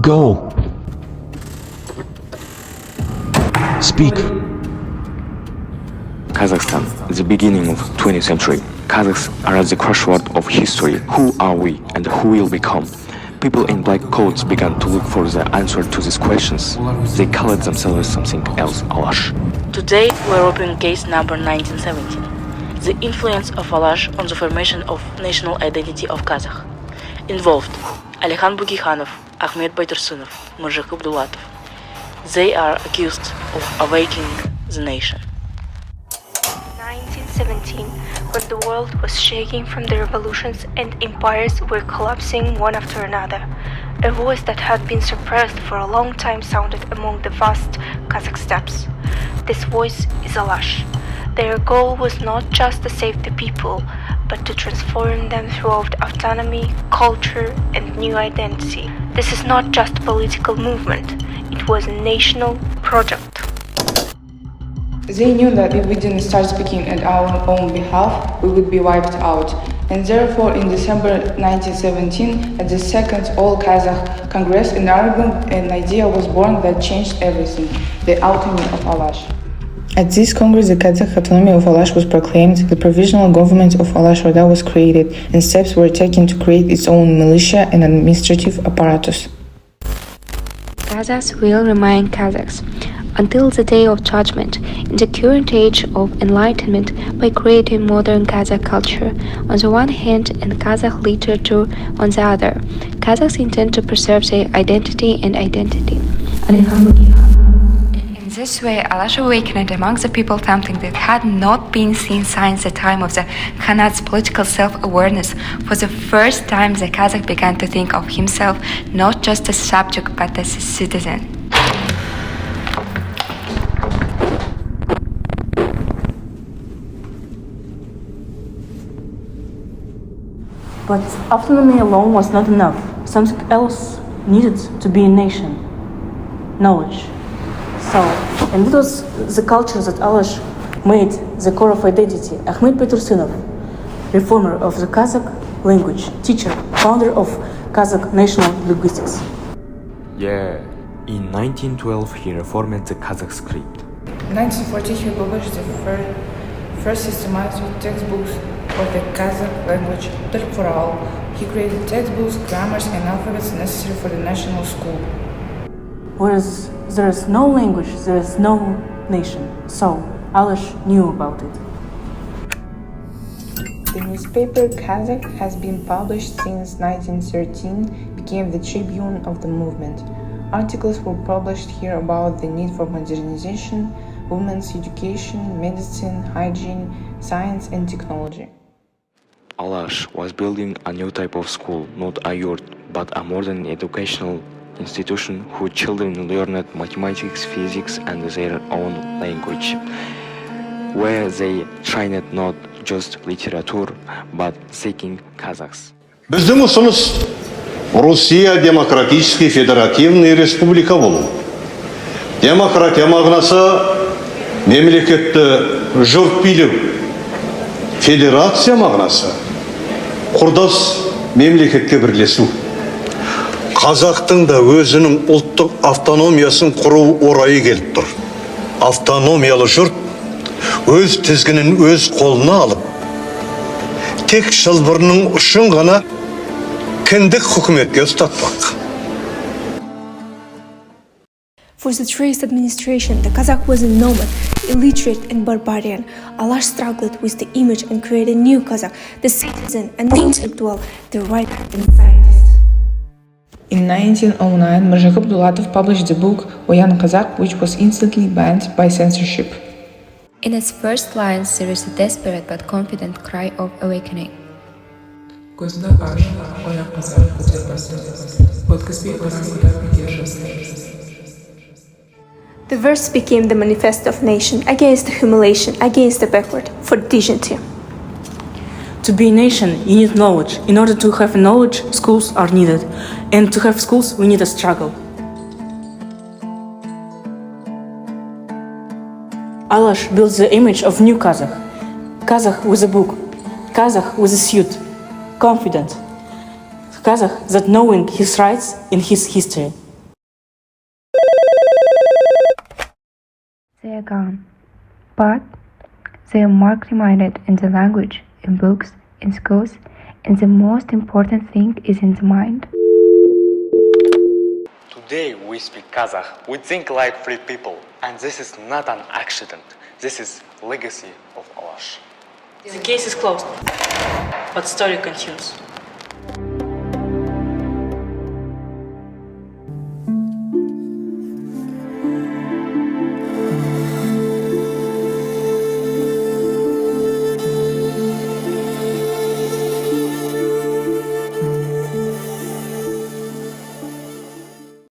Go! Speak! Kazakhstan, the beginning of 20th century. Kazakhs are at the crossroad of history. Who are we and who will become? People in black coats began to look for the answer to these questions. They called themselves something else, Alash. Today we're opening case number 1917. The influence of Alash on the formation of national identity of Kazakh. Involved Alekhan Bugikhanov, Ahmet Baytursunov, Murjik Abdulatov. They are accused of awakening the nation. 1917, when the world was shaking from the revolutions and empires were collapsing one after another, a voice that had been suppressed for a long time sounded among the vast Kazakh steppes. This voice is Alash. Their goal was not just to save the people, but to transform them throughout autonomy, culture, and new identity. This is not just a political movement, it was a national project. They knew that if we didn't start speaking at our own behalf, we would be wiped out. And therefore, in December 1917, at the Second All-Kazakh Congress in Aragon, an idea was born that changed everything: the autonomy of Alash. At this Congress, the Kazakh autonomy of Alash was proclaimed, the provisional government of Alash Orda was created, and steps were taken to create its own militia and administrative apparatus. Kazakhs will remain Kazakhs until the day of judgment in the current age of enlightenment by creating modern Kazakh culture on the one hand and Kazakh literature on the other. Kazakhs intend to preserve their identity and identity. In this way, Alash awakened among the people something that had not been seen since the time of the Khanat's political self-awareness. For the first time, the Kazakh began to think of himself not just as subject but as a citizen. But autonomy alone was not enough. Something else needed to be a nation. Knowledge. So, and it was the culture that Alash made the core of identity. Ahmet Baytursunov, reformer of the Kazakh language, teacher, founder of Kazakh national linguistics. Yeah, in 1912 he reformed the Kazakh script. In 1940, he published the first systematic textbooks of the Kazakh language, Только for all. He created textbooks, grammars, and alphabets necessary for the national school. Whereas there is no language, there is no nation. So Alash knew about it. The newspaper Kazakh has been published since 1913, became the tribune of the movement. Articles were published here about the need for modernization, women's education, medicine, hygiene, science, and technology. Alash was building a new type of school, not a yurt, but a modern educational institution whose children learned mathematics, physics, and their own language, where they trained not just literature, but seeking Kazakhs. Біздің ұсыныс Русия демократический федеративный республика болу. Демократия мағынасы мемлекетті жұрт билеу. Федерация мағынасы құрдас мемлекетке бірлесу. Қазақтың да өзінің ұлттық автономиясын құру орайы келіп тұр. Автономиялы жұрт өз тізгінін өз қолына алып, тек шылбырының ұшын ғана кіндік хүкіметке ұстатпақ. For the Tsarist administration, the Kazakh was a nomad, illiterate and barbarian. Alash struggled with the image and created a new Kazakh, the citizen and the intellectual, the writer and scientist. In 1909, Murjik Abdulatov published the book O Young Kazakh, which was instantly banned by censorship. In its first lines, there is a desperate but confident cry of awakening. The verse became the manifesto of nation against the humiliation, against the backward, for dignity. To be a nation, you need knowledge. In order to have knowledge, schools are needed. And to have schools, we need a struggle. Alash built the image of new Kazakh. Kazakh with a book. Kazakh with a suit. Confident. Kazakh that knowing his rights in his history. They are gone. But they are marked reminded in the language, in books, in schools, and the most important thing is in the mind. Today we speak Kazakh. We think like free people. And this is not an accident. This is legacy of Alash. The case is closed, but story continues.